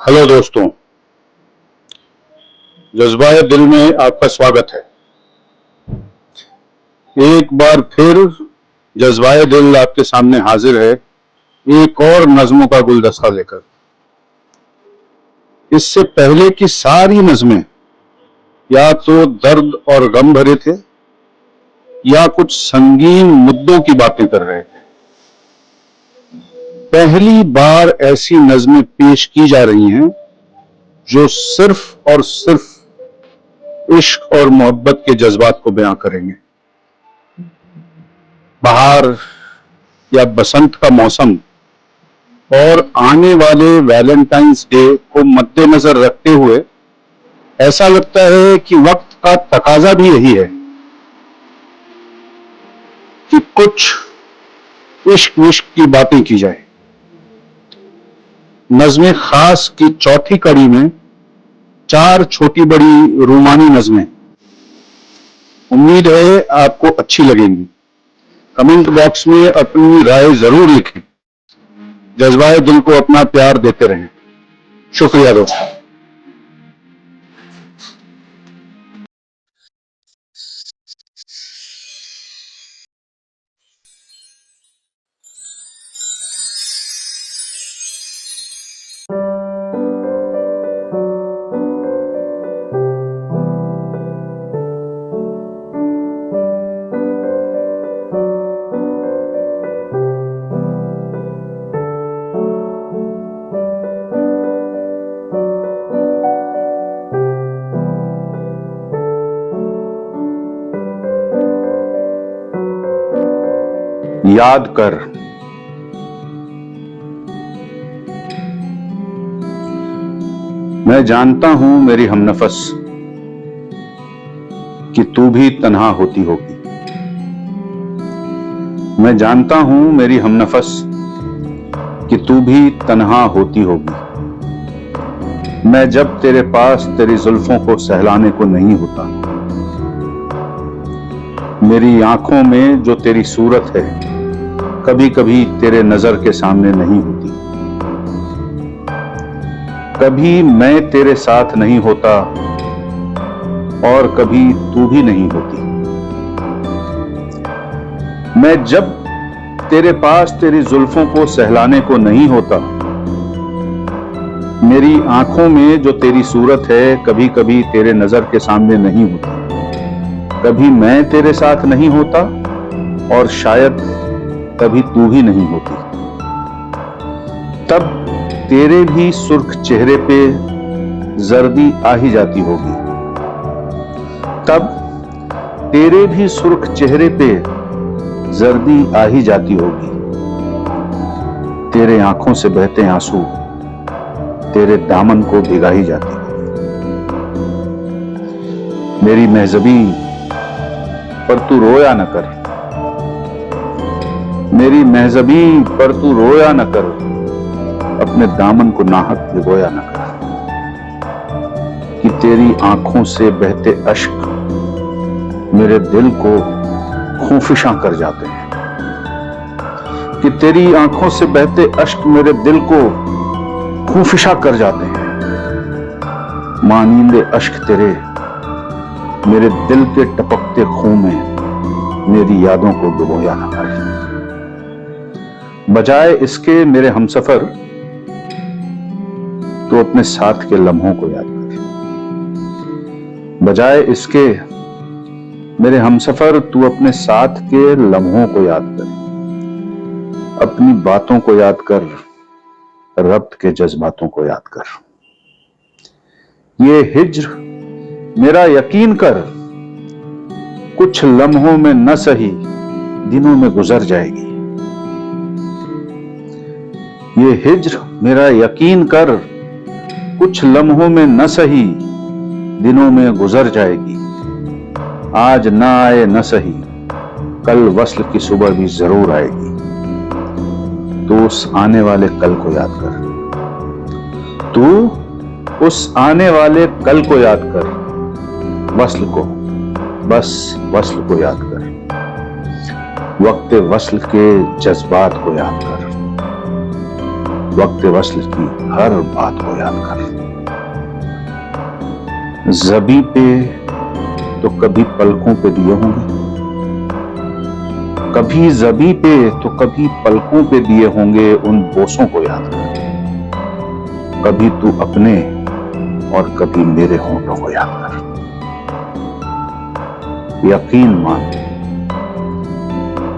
Hello दोस्तों, जज्बाए दिल में आपका स्वागत है। एक बार फिर जज्बाए दिल आपके सामने हाजिर है, एक और नज़्मों का गुलदस्ता लेकर। इससे पहले की सारी नज़्में या तो दर्द और गम भरे थे या कुछ संगीन मुद्दों की बातें कर रहे थे। पहली बार ऐसी नज़्में पेश की जा रही हैं जो सिर्फ और सिर्फ इश्क और मोहब्बत के जज्बात को बयां करेंगे। बहार या बसंत का मौसम और आने वाले वैलेंटाइंस डे को मद्देनजर रखते हुए ऐसा लगता है कि वक्त का तकाजा भी यही है कि कुछ इश्क विश्क की बातें की जाए। नज़्में खास की चौथी कड़ी में 4 छोटी बड़ी रूमानी नज़्में। उम्मीद है आपको अच्छी लगेंगी। कमेंट बॉक्स में अपनी राय जरूर लिखें। जज्बाए दिल को अपना प्यार देते रहें। शुक्रिया दोस्तों। याद कर, मैं जानता हूं मेरी हमनफस कि तू भी तन्हा होती होगी। मैं जानता हूं मेरी हमनफस कि तू भी तन्हा होती होगी। मैं जब तेरे पास तेरी जुल्फों को सहलाने को नहीं होता, मेरी आंखों में जो तेरी सूरत है कभी कभी तेरे नजर के सामने नहीं होती। कभी मैं तेरे साथ नहीं होता और कभी तू भी नहीं होती। मैं जब तेरे पास तेरी जुल्फों को सहलाने को नहीं होता, मेरी आंखों में जो तेरी सूरत है कभी कभी तेरे नजर के सामने नहीं होती। कभी मैं तेरे साथ नहीं होता और शायद कभी तू ही नहीं होती। तब तेरे भी सुर्ख चेहरे पे जर्दी आ ही जाती होगी। तब तेरे भी सुर्ख चेहरे पे जर्दी आ ही जाती होगी। तेरे आंखों से बहते आंसू तेरे दामन को भिगा ही जाती होगी। मेरी महजबी पर तू रोया न कर, मेरी महजबी पर तू रोया न कर, अपने दामन को नाहक भिगोया न कर। कि तेरी आंखों से बहते अश्क मेरे दिल को खूंफिशा कर जाते हैं। कि तेरी आंखों से बहते अश्क मेरे दिल को खूंफिशा कर जाते हैं। मानींदे अश्क तेरे मेरे दिल के टपकते खून में मेरी यादों को डुबोया न कर। बजाय इसके मेरे हमसफर तो अपने साथ के लम्हों को याद कर। बजाय इसके मेरे हमसफर तू अपने साथ के लम्हों को याद कर। अपनी बातों को याद कर, रब्त के जज्बातों को याद कर। ये हिज्र मेरा यकीन कर, कुछ लम्हों में न सही दिनों में गुजर जाएगी। ये हिज्र मेरा यकीन कर, कुछ लम्हों में न सही दिनों में गुजर जाएगी। आज ना आए न सही, कल वस्ल की सुबह भी जरूर आएगी। तो उस आने वाले कल को याद कर। तू उस आने वाले कल को याद कर। वस्ल को, बस वस्ल को याद कर। वक्त वस्ल के जज्बात को याद कर। वक्त वस्ल की हर बात को याद कर। ज़बी पे तो कभी पलकों पे दिए होंगे, कभी ज़बी पे तो कभी पलकों पे दिए होंगे उन बोसों को याद कर। कभी तू अपने और कभी मेरे होंठों को याद कर। यकीन मान,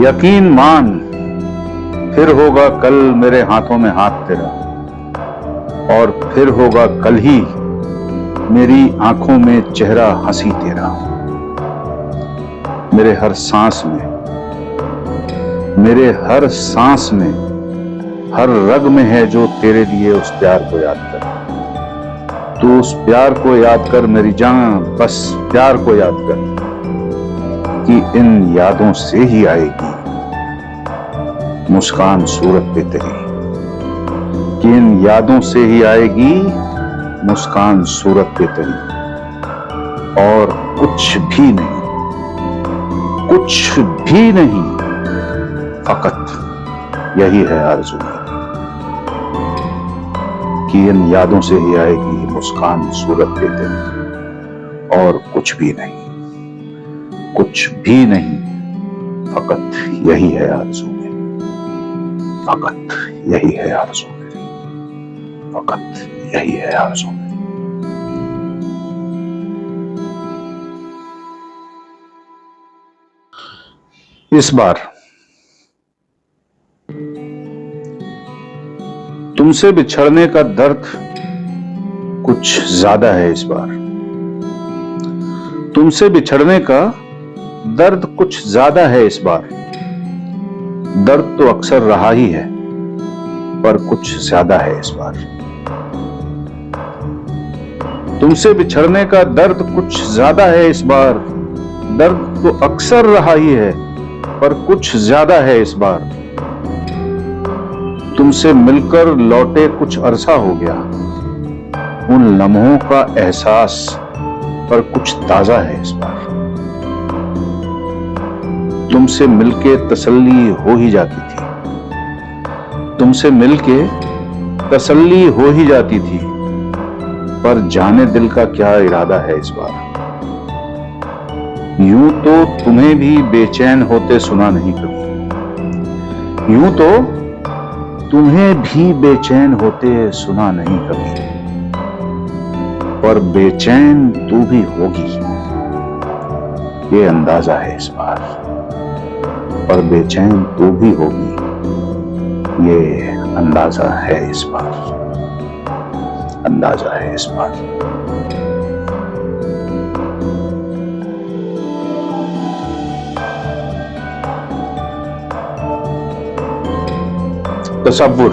यकीन मान, फिर होगा कल मेरे हाथों में हाथ तेरा, और फिर होगा कल ही मेरी आंखों में चेहरा हंसी तेरा। मेरे हर सांस में, मेरे हर सांस में, हर रग में है जो तेरे लिए उस प्यार को याद कर। तू उस प्यार को याद कर मेरी जान, बस प्यार को याद कर, कि इन यादों से ही आएगी मुस्कान सूरत पे तेरी, कि इन यादों से ही आएगी मुस्कान सूरत पे तेरी। और कुछ भी नहीं, कुछ भी नहीं, फकत यही है आरज़ू मेरी, कि इन यादों से ही आएगी मुस्कान सूरत पे तेरी। और कुछ भी नहीं, कुछ भी नहीं, फकत यही है आरज़ू मेरी, फकत यही है आरज़ू मेरी, फकत यही है आरज़ू मेरी। इस बार तुमसे बिछड़ने का दर्द कुछ ज्यादा है इस बार। तुमसे बिछड़ने का दर्द कुछ ज्यादा है इस बार। दर्द तो अक्सर रहा ही है, पर कुछ ज्यादा है इस बार। तुमसे बिछड़ने का दर्द कुछ ज्यादा है इस बार। दर्द तो अक्सर रहा ही है, पर कुछ ज्यादा है इस बार। तुमसे मिलकर लौटे कुछ अरसा हो गया, उन लम्हों का एहसास पर कुछ ताजा है इस बार। तुमसे मिलके तसल्ली हो ही जाती थी, तुमसे मिलके तसल्ली हो ही जाती थी, पर जाने दिल का क्या इरादा है इस बार। यूं तो तुम्हें भी बेचैन होते सुना नहीं कभी, यूं तो तुम्हें भी बेचैन होते सुना नहीं कभी, पर बेचैन तू भी होगी ये अंदाजा है इस बार। पर बेचैन तू भी होगी ये अंदाजा है इस बार, अंदाजा है इस बार। तसव्वुर,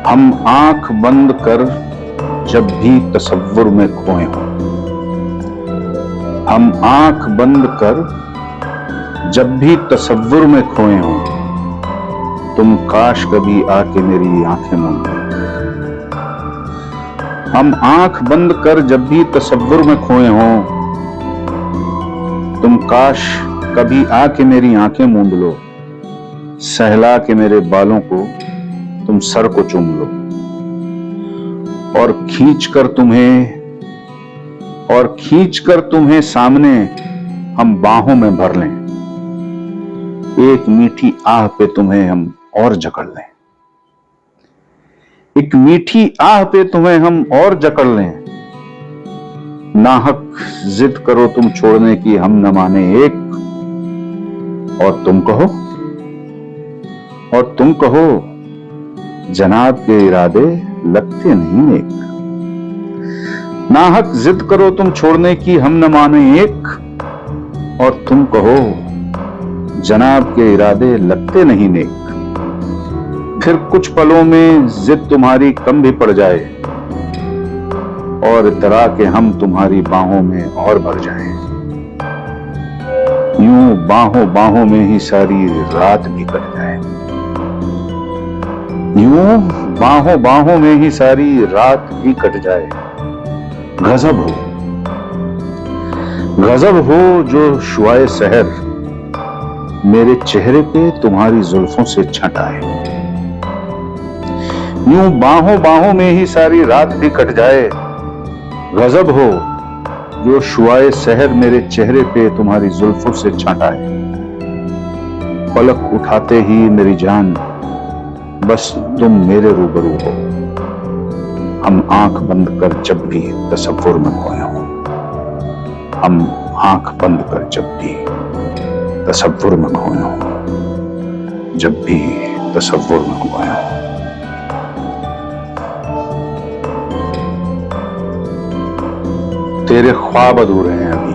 हम आंख बंद कर जब भी तसव्वुर में खोए हों, हम आंख बंद कर जब भी तसव्वुर में खोए हों, तुम काश कभी आके मेरी आंखें मूंद लो। हम आंख बंद कर जब भी तसव्वुर में खोए हों, तुम काश कभी आके मेरी आंखें मूंद लो। सहला के मेरे बालों को तुम सर को चूम लो, और खींचकर तुम्हें सामने हम बाहों में भर लें। एक मीठी आह पे तुम्हें हम और जकड़ लें, एक मीठी आह पे तुम्हें हम और जकड़ लें। नाहक जिद करो तुम छोड़ने की हम न माने एक, और तुम कहो जनाब के इरादे लगते नहीं नेक। नाहक जिद करो तुम छोड़ने की हम न माने एक, और तुम कहो जनाब के इरादे लगते नहीं नेक। फिर कुछ पलों में जिद तुम्हारी कम भी पड़ जाए, और इतरा के हम तुम्हारी बाहों में और भर जाएं। यूं बाहों में ही सारी रात भी कट जाए, यूं बाहों में ही सारी रात भी कट जाए। गजब हो जो शुआए सहर, मेरे चेहरे पे तुम्हारी जुल्फों से छंट आए। यूं बाहों बाहों में ही सारी रात भी कट जाए। गजब हो जो शुआए सहर मेरे चेहरे पे तुम्हारी जुल्फों से छंट आए। पलक उठाते ही मेरी जान बस तुम मेरे रूबरू हो। हम आंख बंद कर जब भी तसव्वुर में खोए हो। हम आंख बंद कर जब भी तसव्वुर में खोए हो। जब भी तसव्वुर में खोए हो। तेरे ख्वाब अधूरे हैं अभी।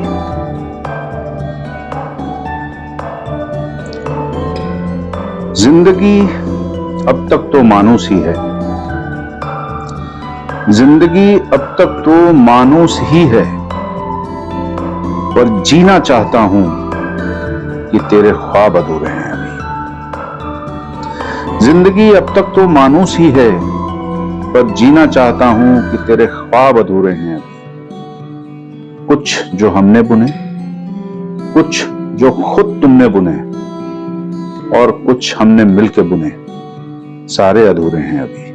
जिंदगी अब तक तो मानूस ही है। जिंदगी अब तक तो मानूस ही है, पर जीना चाहता हूं कि तेरे ख्वाब अधूरे हैं अभी। जिंदगी अब तक तो मानूस ही है, पर जीना चाहता हूं कि तेरे ख्वाब अधूरे हैं अभी। कुछ जो हमने बुने, कुछ जो खुद तुमने बुने, और कुछ हमने मिलके बुने, सारे अधूरे हैं अभी।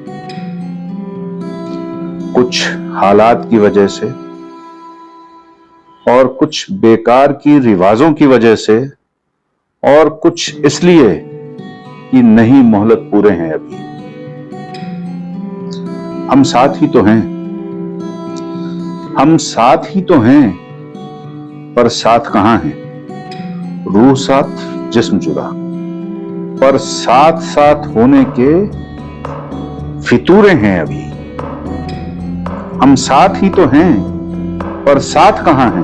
कुछ हालात की वजह से और कुछ बेकार की रिवाजों की वजह से और कुछ इसलिए कि नहीं मोहलत पूरे हैं अभी। हम साथ ही तो हैं, हम साथ ही तो हैं, पर साथ कहां है। रूह साथ जिस्म जुदा, पर साथ साथ होने के फितूरे हैं अभी। हम साथ ही तो हैं, पर साथ कहां है।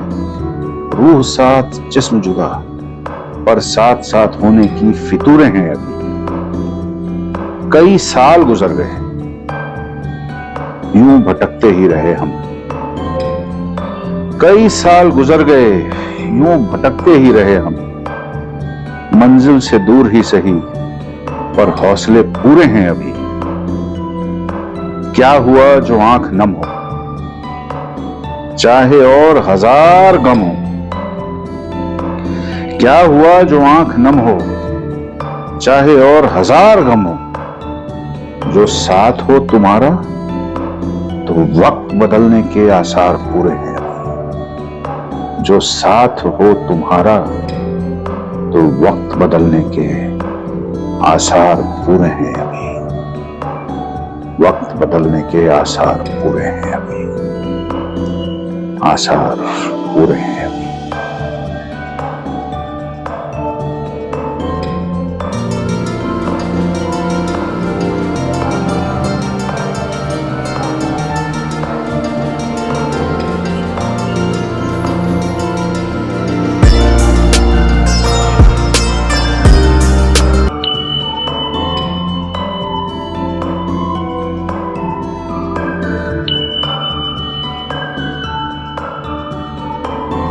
रूह साथ जिस्म जुदा, पर साथ साथ होने की फितूरे हैं अभी। कई साल गुजर गए, यूं भटकते ही रहे हम। कई साल गुजर गए, यूं भटकते ही रहे हम। मंजिल से दूर ही सही, पर हौसले पूरे हैं अभी। क्या हुआ जो आंख नम हो, चाहे और हजार गम हो। क्या हुआ जो आंख नम हो, चाहे और हजार गम हो। जो साथ हो तुम्हारा तो वक्त बदलने के आसार पूरे हैं अभी। जो साथ हो तुम्हारा तो वक्त बदलने के आसार पूरे हैं अभी। वक्त बदलने के आसार पूरे हैं अभी। आसार पूरे हैं।